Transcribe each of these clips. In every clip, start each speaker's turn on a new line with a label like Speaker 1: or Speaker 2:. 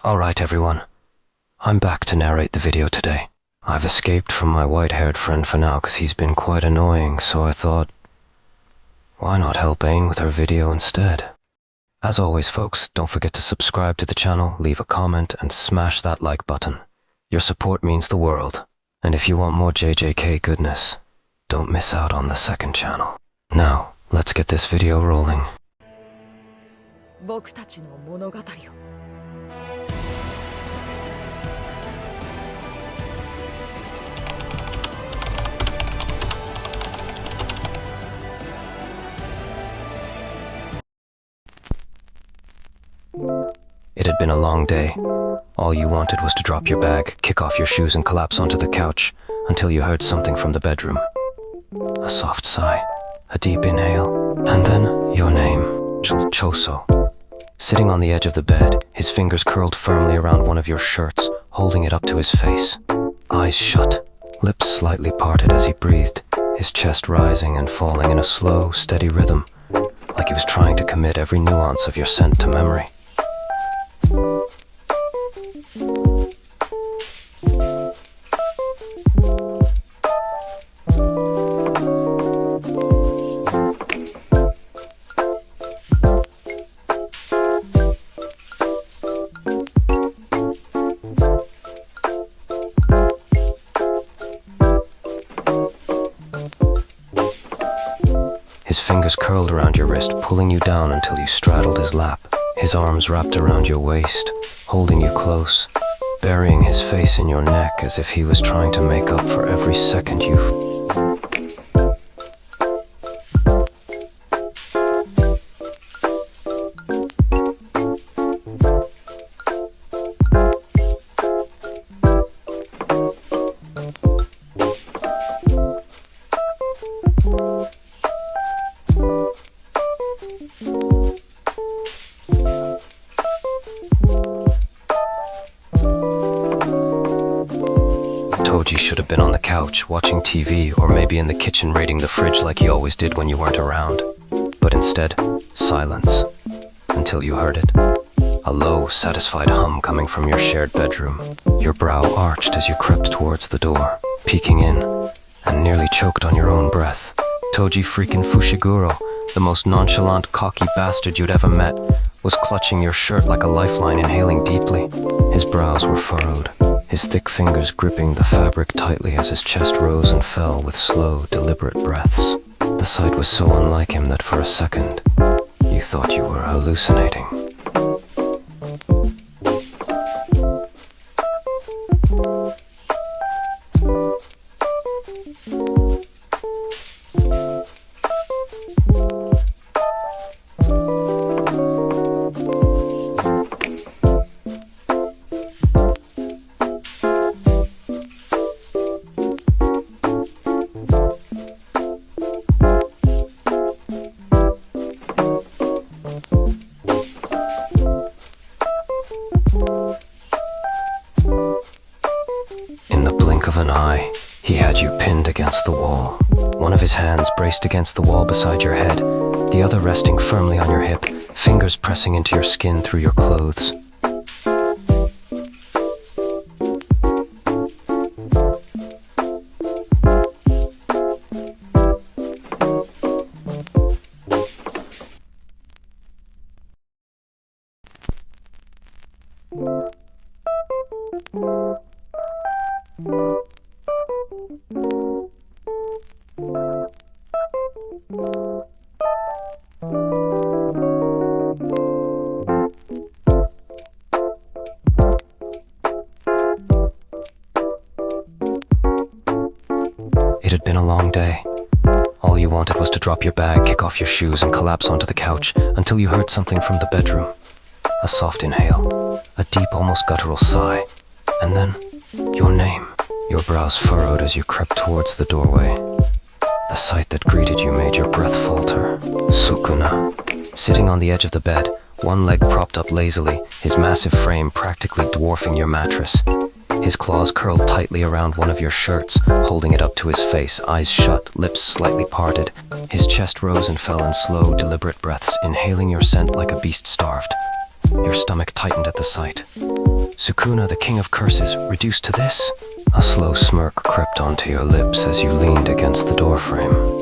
Speaker 1: Alright everyone, I'm back to narrate the video today. I've escaped from my white-haired friend for now because he's been quite annoying, so I thought, why not help Aine with her video instead? As always folks, don't forget to subscribe to the channel, leave a comment, and smash that like button. Your support means the world. And if you want more JJK goodness, don't miss out on the second channel. Now, let's get this video rolling. It had been a long day. All you wanted was to drop your bag, kick off your shoes and collapse onto the couch until you heard something from the bedroom. A soft sigh, a deep inhale, and then your name, Choso. Sitting on the edge of the bed, his fingers curled firmly around one of your shirts, holding it up to his face. Eyes shut, lips slightly parted as he breathed, his chest rising and falling in a slow, steady rhythm, like he was trying to commit every nuance of your scent to memory. His fingers curled around your wrist, pulling you down until you straddled his lap. His arms wrapped around your waist, holding you close, burying his face in your neck as if he was trying to make up for every second you... Toji should have been on the couch, watching TV, or maybe in the kitchen raiding the fridge like he always did when you weren't around. But instead, silence. Until you heard it. A low, satisfied hum coming from your shared bedroom. Your brow arched as you crept towards the door, peeking in, and nearly choked on your own breath. Toji freaking Fushiguro, the most nonchalant, cocky bastard you'd ever met, was clutching your shirt like a lifeline, inhaling deeply. His brows were furrowed, his thick fingers gripping the fabric tightly as his chest rose and fell with slow, deliberate breaths. The sight was so unlike him that for a second, you thought you were hallucinating. In the blink of an eye, he had you pinned against the wall. One of his hands braced against the wall beside your head, the other resting firmly on your hip, fingers pressing into your skin through your clothes. It had been a long day. All you wanted was to drop your bag, kick off your shoes, and collapse onto the couch until you heard something from the bedroom. A soft inhale, a deep, almost guttural sigh, and then your name. Your brows furrowed as you crept towards the doorway. The sight that greeted you made your breath falter. Sukuna. Sitting on the edge of the bed, one leg propped up lazily, his massive frame practically dwarfing your mattress. His claws curled tightly around one of your shirts, holding it up to his face, eyes shut, lips slightly parted. His chest rose and fell in slow, deliberate breaths, inhaling your scent like a beast starved. Your stomach tightened at the sight. Sukuna, the king of curses, reduced to this? A slow smirk crept onto your lips as you leaned against the doorframe.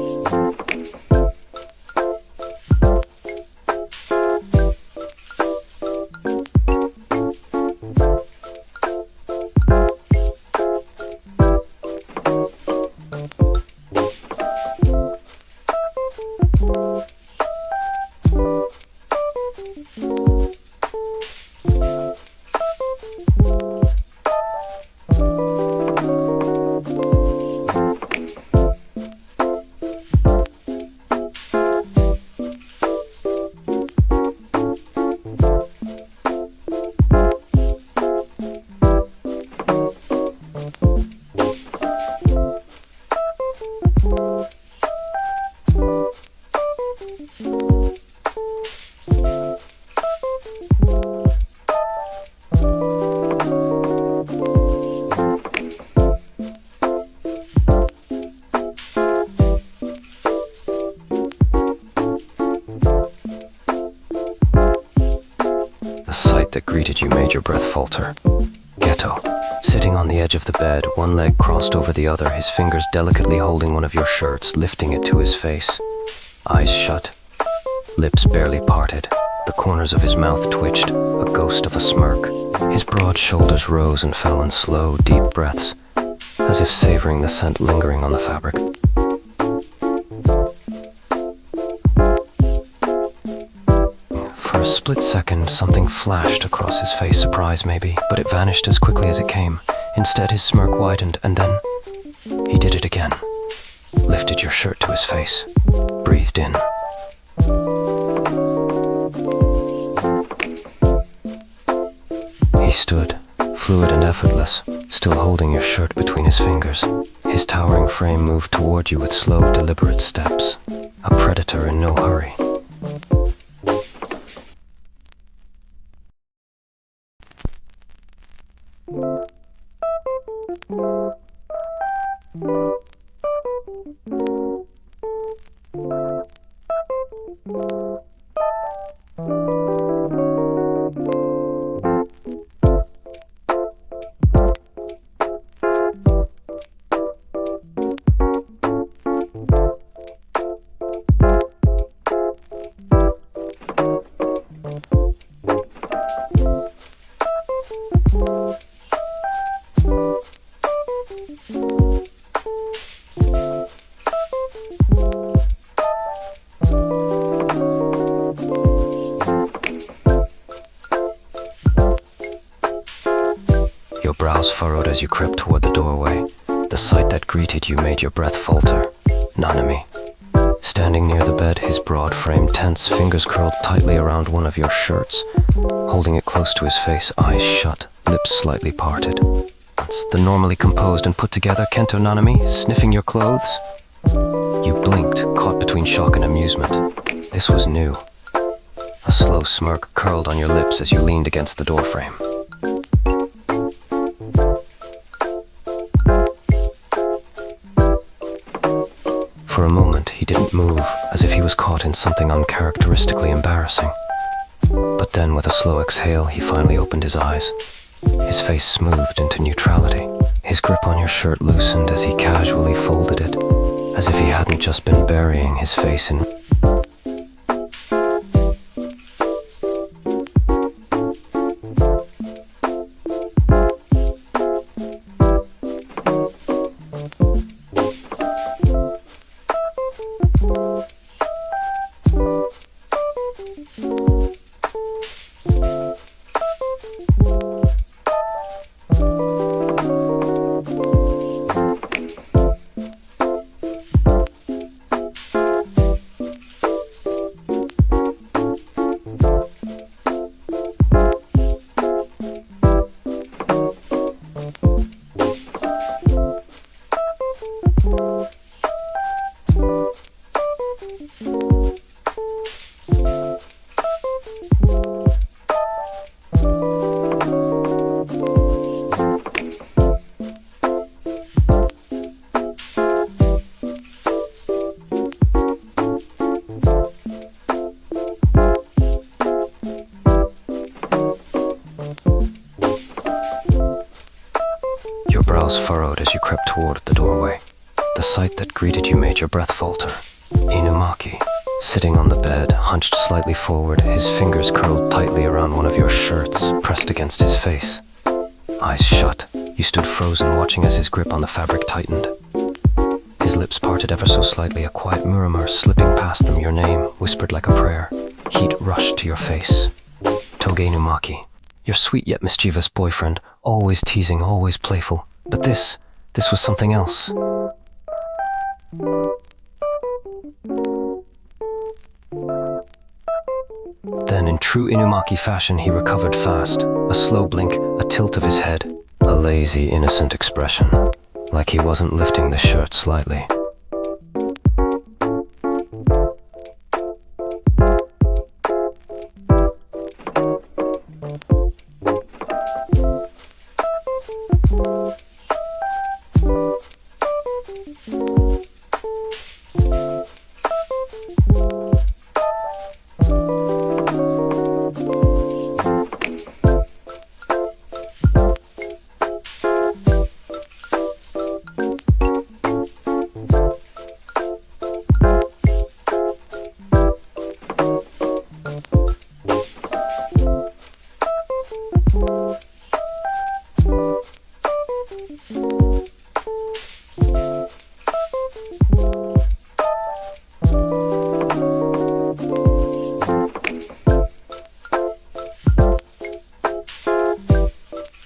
Speaker 1: The sight that greeted you made your breath falter. Geto, sitting on the edge of the bed, one leg crossed over the other, his fingers delicately holding one of your shirts, lifting it to his face. Eyes shut, lips barely parted, the corners of his mouth twitched, a ghost of a smirk. His broad shoulders rose and fell in slow, deep breaths, as if savoring the scent lingering on the fabric. For a split second, something flashed across his face, surprise maybe, but it vanished as quickly as it came. Instead, his smirk widened, and then he did it again. Lifted your shirt to his face, breathed in. He stood, fluid and effortless, still holding your shirt between his fingers. His towering frame moved toward you with slow, deliberate steps, a predator in no hurry. Your brows furrowed as you crept toward the doorway. The sight that greeted you made your breath falter. Nanami, standing near the bed, his broad frame tense, fingers curled tightly around one of your shirts, holding it close to his face, eyes shut, lips slightly parted. That's the normally composed and put together Kento Nanami, sniffing your clothes. You blinked, caught between shock and amusement. This was new. A slow smirk curled on your lips as you leaned against the doorframe. For a moment, he didn't move, as if he was caught in something uncharacteristically embarrassing. But then, with a slow exhale, he finally opened his eyes. His face smoothed into neutrality. His grip on your shirt loosened as he casually folded it, as if he hadn't just been burying his face in... Your brows furrowed as you crept toward the doorway. The sight that greeted you made your breath falter. Inumaki, sitting on the bed, hunched slightly forward, his fingers curled tightly around one of your shirts, pressed against his face. Eyes shut, you stood frozen, watching as his grip on the fabric tightened. His lips parted ever so slightly, a quiet murmur slipping past them, your name, whispered like a prayer. Heat rushed to your face. Toge Inumaki, your sweet yet mischievous boyfriend, always teasing, always playful. But this was something else. Then, in true Inumaki fashion, he recovered fast. A slow blink, a tilt of his head, a lazy, innocent expression, like he wasn't lifting the shirt slightly.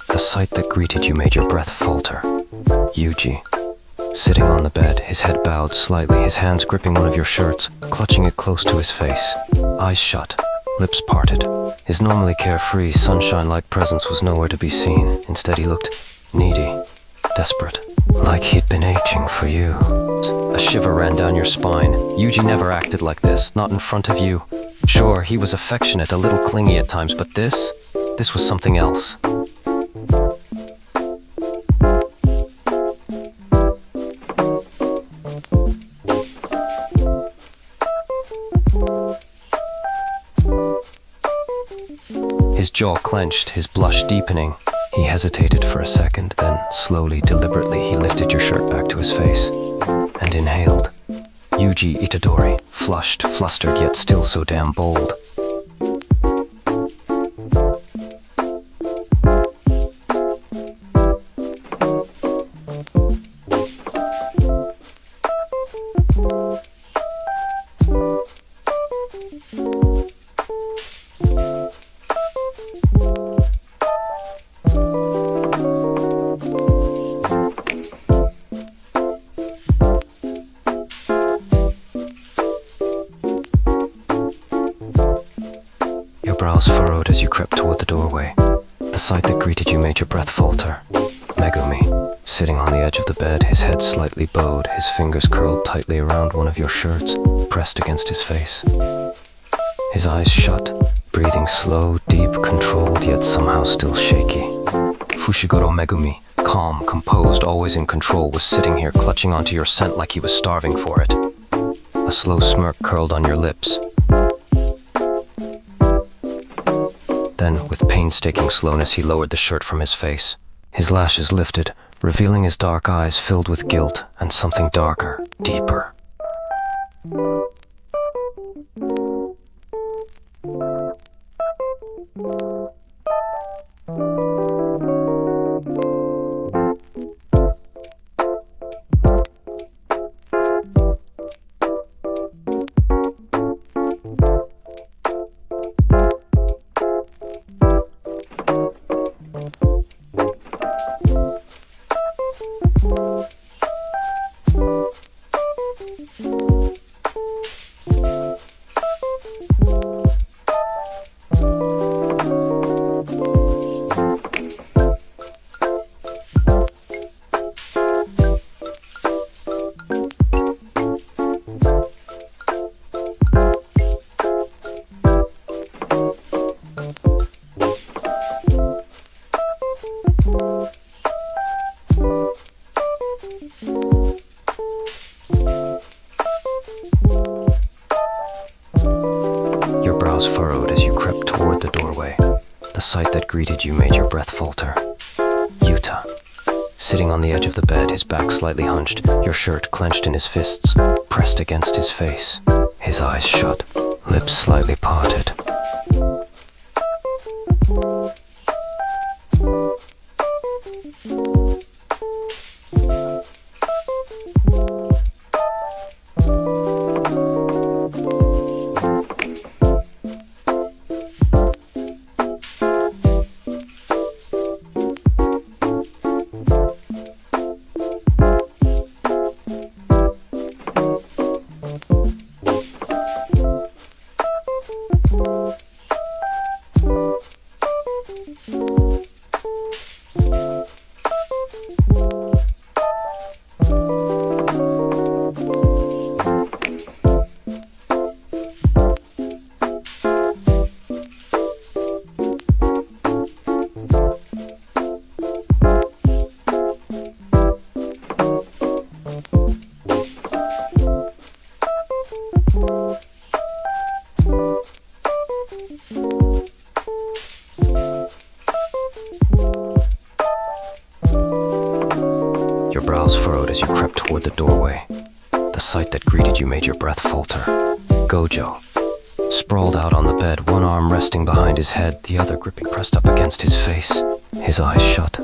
Speaker 1: The sight that greeted you made your breath falter. Yuji, sitting on the bed, his head bowed slightly, his hands gripping one of your shirts, clutching it close to his face. Eyes shut, lips parted. His normally carefree, sunshine-like presence was nowhere to be seen. Instead, he looked needy, desperate, like he'd been aching for you. A shiver ran down your spine. Yuji never acted like this, not in front of you. Sure, he was affectionate, a little clingy at times, but this was something else. His jaw clenched, his blush deepening. He hesitated for a second, then slowly, deliberately, he lifted your shirt back to his face and inhaled. Yuji Itadori, flushed, flustered, yet still so damn bold. Brows furrowed as you crept toward the doorway. The sight that greeted you made your breath falter. Megumi, sitting on the edge of the bed, his head slightly bowed, his fingers curled tightly around one of your shirts, pressed against his face. His eyes shut, breathing slow, deep, controlled, yet somehow still shaky. Fushiguro Megumi, calm, composed, always in control, was sitting here clutching onto your scent like he was starving for it. A slow smirk curled on your lips. Then, with painstaking slowness, he lowered the shirt from his face. His lashes lifted, revealing his dark eyes filled with guilt and something darker, deeper. Your brows furrowed as you crept toward the doorway. The sight that greeted you made your breath falter. Yuta, sitting on the edge of the bed, his back slightly hunched, your shirt clenched in his fists, pressed against his face, his eyes shut, lips slightly parted. Your brows furrowed as you crept toward the doorway. The sight that greeted you made your breath falter. Gojo, sprawled out on the bed, one arm resting behind his head, the other gripping pressed up against his face, his eyes shut.